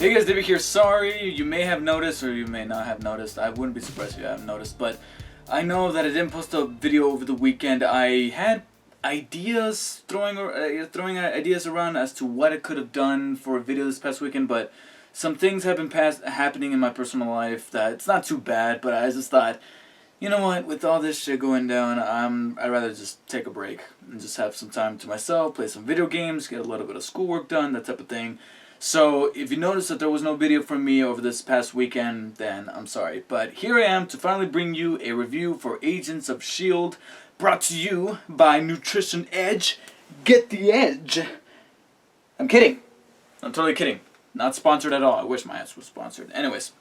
Hey guys, David here. Sorry, you may have noticed or you may not have noticed. I wouldn't be surprised if you haven't noticed, but I know that I didn't post a video over the weekend. I had ideas, throwing ideas around as to what I could have done for a video this past weekend, but some things have been happening in my personal life that it's not too bad, but I just thought, you know what, with all this shit going down, I'd rather just take a break and just have some time to myself, play some video games, get a little bit of schoolwork done, that type of thing. So if you notice that there was no video from me over this past weekend, then I'm sorry. But here I am to finally bring you a review for Agents of S.H.I.E.L.D. brought to you by Nutrition Edge. Get the edge. I'm kidding. I'm totally kidding. Not sponsored at all. I wish my ass was sponsored. Anyways,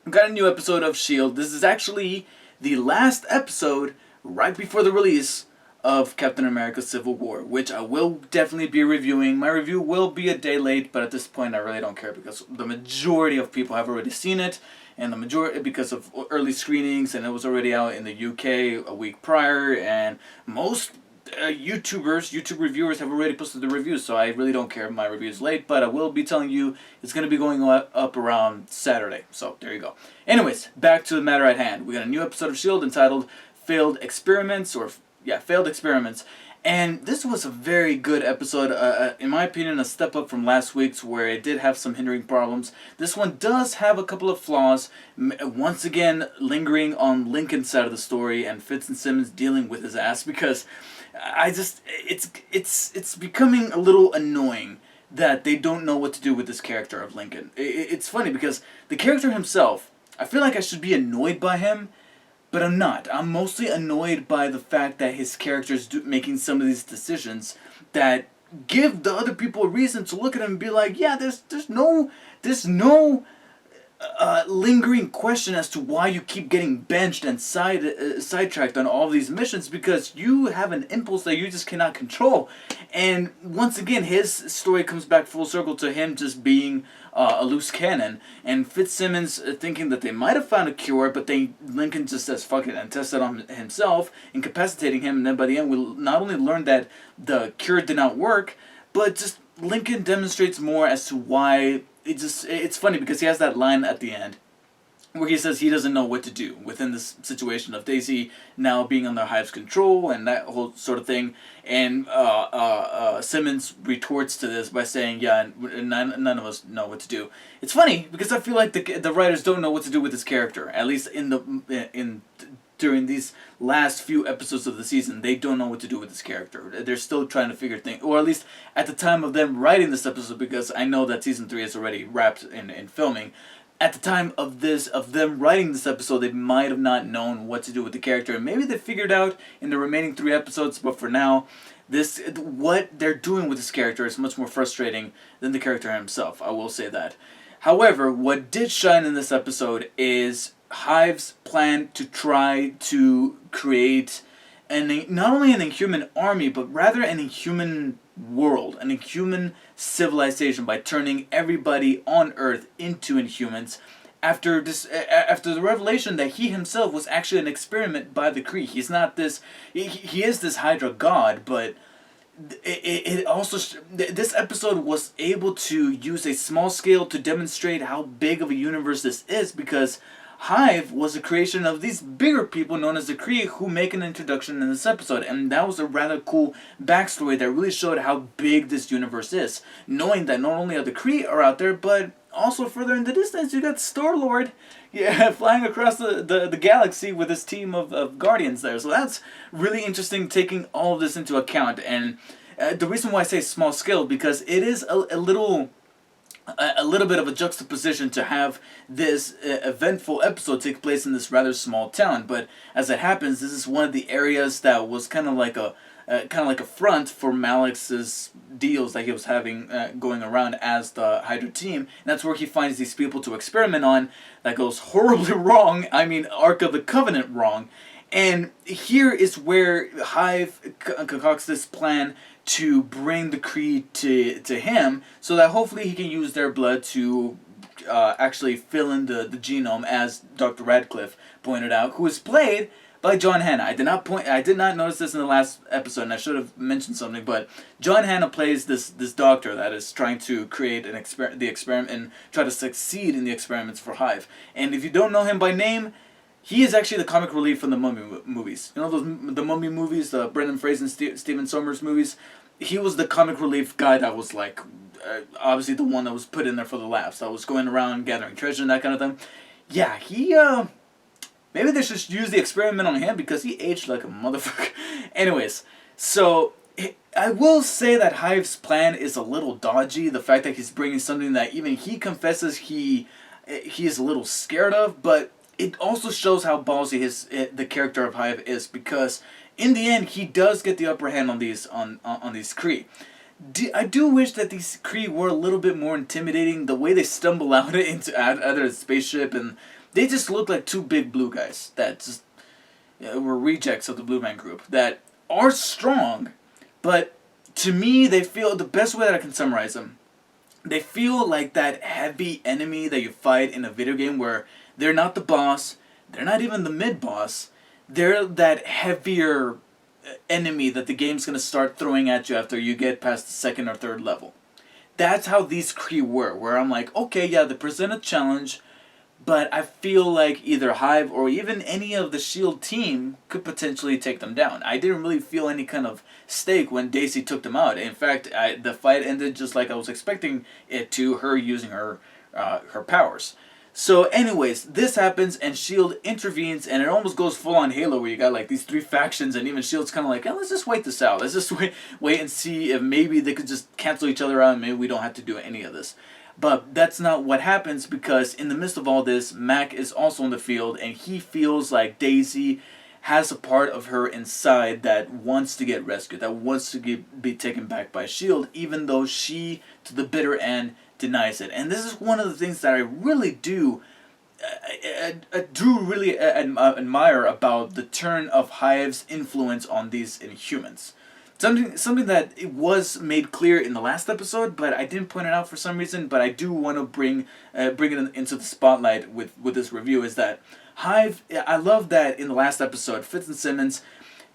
I've got a new episode of S.H.I.E.L.D. This is actually the last episode right before the release of Captain America Civil War, which I will definitely be reviewing. My review will be a day late, but at this point I really don't care because the majority of people have already seen it, and the majority because of early screenings, and it was already out in the UK a week prior, and most YouTube reviewers have already posted the reviews, so I really don't care if my review is late, but I will be telling you it's going to be going up around Saturday, so there you go. Anyways, back to the matter at hand. We got a new episode of S.H.I.E.L.D. entitled Failed Experiments, Failed Experiments. And this was a very good episode. In my opinion, a step up from last week's where it did have some hindering problems. This one does have a couple of flaws. Once again, lingering on Lincoln's side of the story and Fitz and Simmons dealing with his ass, because it's becoming a little annoying that they don't know what to do with this character of Lincoln. It's funny because the character himself, I feel like I should be annoyed by him, but I'm not. I'm mostly annoyed by the fact that his character's making some of these decisions that give the other people a reason to look at him and be like, yeah, there's no lingering question as to why you keep getting benched and sidetracked on all these missions, because you have an impulse that you just cannot control. And once again, his story comes back full circle to him just being a loose cannon, and Fitzsimmons thinking that they might have found a cure, but Lincoln just says fuck it and tests it on himself, incapacitating him, and then by the end we not only learn that the cure did not work, but just Lincoln demonstrates more as to why. It's funny because he has that line at the end where he says he doesn't know what to do within this situation of Daisy now being under Hive's control and that whole sort of thing. And Simmons retorts to this by saying, yeah, none of us know what to do. It's funny because I feel like the writers don't know what to do with this character, at least during these last few episodes of the season. They don't know what to do with this character. They're still trying to figure things, or at least at the time of them writing this episode, because I know that season 3 is already wrapped in filming. At the time of them writing this episode, they might have not known what to do with the character, and maybe they figured out in the remaining 3 episodes, but for now, what they're doing with this character is much more frustrating than the character himself, I will say that. However, what did shine in this episode is Hive's plan to try to create not only an inhuman army, but rather an inhuman world, an inhuman civilization, by turning everybody on Earth into Inhumans. After the revelation that he himself was actually an experiment by the Kree. He's not this. He is this Hydra god, but it also, this episode was able to use a small scale to demonstrate how big of a universe this is, because Hive was a creation of these bigger people known as the Kree, who make an introduction in this episode, and that was a rather cool backstory that really showed how big this universe is, knowing that not only are the Kree are out there, but also further in the distance you got Star-Lord, flying across the galaxy with his team of Guardians there. So that's really interesting, taking all of this into account. And the reason why I say small scale, because it is a little bit of a juxtaposition to have this eventful episode take place in this rather small town. But as it happens, this is one of the areas that was kind of like a front for Malek's deals that he was having going around as the Hydra team. And that's where he finds these people to experiment on that goes horribly wrong. I mean, Ark of the Covenant wrong. And here is where Hive concocts this plan to bring the Kree to him, so that hopefully he can use their blood to actually fill in the genome, as Dr. Radcliffe pointed out, who is played by John Hannah. I did not notice this in the last episode, and I should have mentioned something. But John Hannah plays this doctor that is trying to create the experiment and try to succeed in the experiments for Hive. And if you don't know him by name, he is actually the comic relief from the Mummy movies. You know the Mummy movies, the Brendan Fraser and Stephen Sommers movies. He was the comic relief guy that was like, obviously the one that was put in there for the laughs. That was going around gathering treasure and that kind of thing. Yeah, he maybe they should use the experiment on him because he aged like a motherfucker. Anyways, so I will say that Hive's plan is a little dodgy. The fact that he's bringing something that even he confesses he is a little scared of, but it also shows how ballsy the character of Hive is, because in the end he does get the upper hand on these Kree. I do wish that these Kree were a little bit more intimidating. The way they stumble out of the spaceship, and they just look like two big blue guys that just were rejects of the Blue Man Group that are strong, but to me they feel, the best way that I can summarize them, they feel like that heavy enemy that you fight in a video game where they're not the boss, they're not even the mid-boss, they're that heavier enemy that the game's going to start throwing at you after you get past the second or third level. That's how these Kree were, where I'm like, okay, yeah, they present a challenge, but I feel like either Hive or even any of the S.H.I.E.L.D. team could potentially take them down. I didn't really feel any kind of stake when Daisy took them out. In fact, the fight ended just like I was expecting it to, her using her powers. So anyways, this happens and S.H.I.E.L.D. intervenes, and it almost goes full on Halo where you got like these three factions, and even S.H.I.E.L.D.'s kind of like, let's just wait this out. Let's just wait and see if maybe they could just cancel each other out and maybe we don't have to do any of this. But that's not what happens, because in the midst of all this, Mac is also in the field, and he feels like Daisy has a part of her inside that wants to get rescued, that wants to be taken back by S.H.I.E.L.D., even though she, to the bitter end, denies it. And this is one of the things that I really do admire about the turn of Hive's influence on these Inhumans. Something that it was made clear in the last episode, but I didn't point it out for some reason. But I do want to bring it into the spotlight with this review, is that Hive. I love that in the last episode, Fitz and Simmons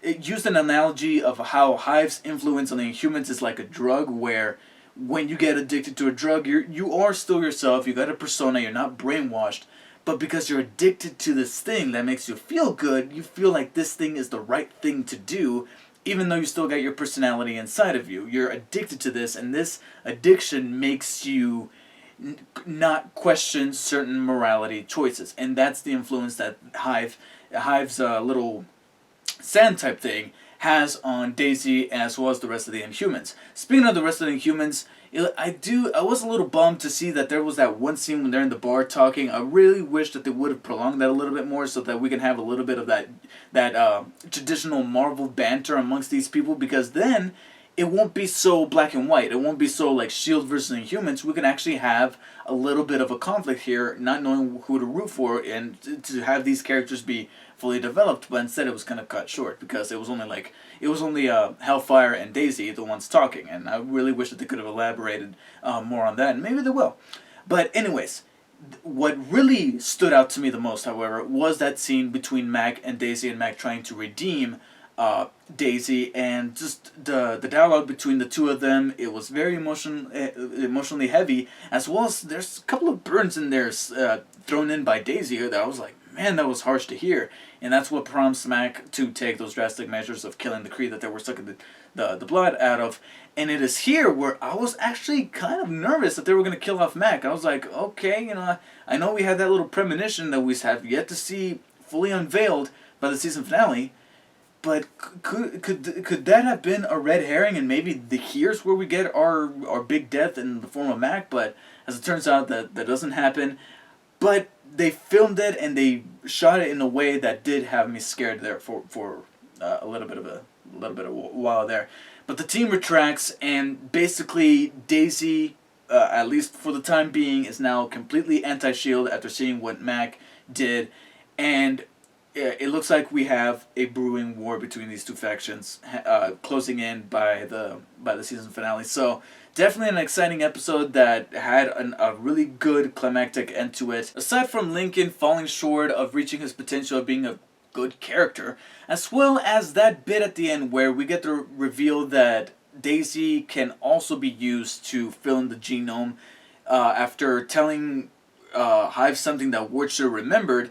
used an analogy of how Hive's influence on the Inhumans is like a drug, where when you get addicted to a drug, you are still yourself. You got a persona. You're not brainwashed. But because you're addicted to this thing that makes you feel good, you feel like this thing is the right thing to do, even though you still got your personality inside of you. You're addicted to this, and this addiction makes you not question certain morality choices. And that's the influence that Hive's little sand type thing has on Daisy, as well as the rest of the Inhumans. Speaking of the rest of the Inhumans, I was a little bummed to see that there was that one scene when they're in the bar talking. I really wish that they would have prolonged that a little bit more, so that we can have a little bit of that traditional Marvel banter amongst these people, because then it won't be so black and white. It won't be so like S.H.I.E.L.D. versus Inhumans. We can actually have a little bit of a conflict here, not knowing who to root for, and to have these characters be fully developed. But instead, it was kind of cut short, because it was only Hellfire and Daisy, the ones talking, and I really wish that they could have elaborated more on that, and maybe they will. But anyways, what really stood out to me the most, however, was that scene between Mac and Daisy, and Mac trying to redeem Daisy, and just the dialogue between the two of them. It was very emotionally heavy, as well as there's a couple of burns in there thrown in by Daisy that I was like, man, that was harsh to hear. And that's what prompts Mac to take those drastic measures of killing the Kree that they were sucking the blood out of. And it is here where I was actually kind of nervous that they were going to kill off Mac. I was like, okay, I know we had that little premonition that we have yet to see fully unveiled by the season finale, but could that have been a red herring, and maybe here's where we get our big death in the form of Mac? But as it turns out, that doesn't happen. But they filmed it and they shot it in a way that did have me scared there for a little bit of a while there. But the team retracts, and basically Daisy, at least for the time being, is now completely anti-S.H.I.E.L.D. after seeing what Mac did, and it looks like we have a brewing war between these two factions, closing in by the season finale. So definitely an exciting episode that had a really good climactic end to it. Aside from Lincoln falling short of reaching his potential of being a good character, as well as that bit at the end where we get to reveal that Daisy can also be used to fill in the genome after telling Hive something that Ward should have remembered,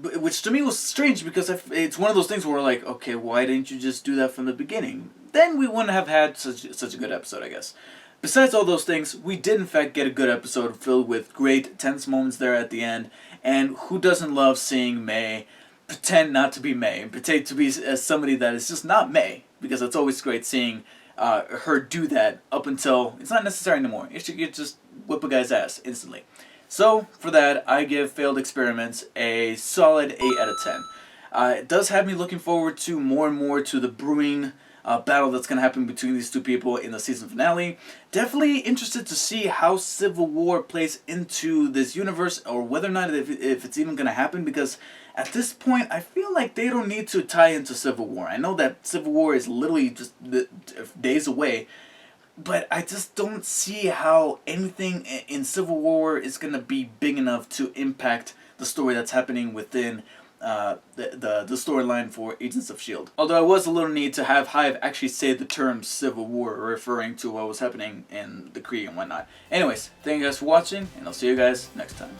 which to me was strange because it's one of those things where we're like, okay, why didn't you just do that from the beginning? Then we wouldn't have had such a good episode, I guess. Besides all those things, we did in fact get a good episode filled with great tense moments there at the end, and who doesn't love seeing May pretend not to be May, and pretend to be somebody that is just not May, because it's always great seeing her do that up until it's not necessary anymore. You just whip a guy's ass instantly. So, for that, I give Failed Experiments a solid 8 out of 10. It does have me looking forward to more and more to the brewing battle that's going to happen between these two people in the season finale. Definitely interested to see how Civil War plays into this universe, or whether or not if it's even going to happen, because at this point I feel like they don't need to tie into Civil War. I know that Civil War is literally just days away, but I just don't see how anything in Civil War is going to be big enough to impact the story that's happening within the storyline for Agents of S.H.I.E.L.D. Although I was a little neat to have Hive actually say the term Civil War, referring to what was happening in the Kree and whatnot. Anyways, thank you guys for watching, and I'll see you guys next time.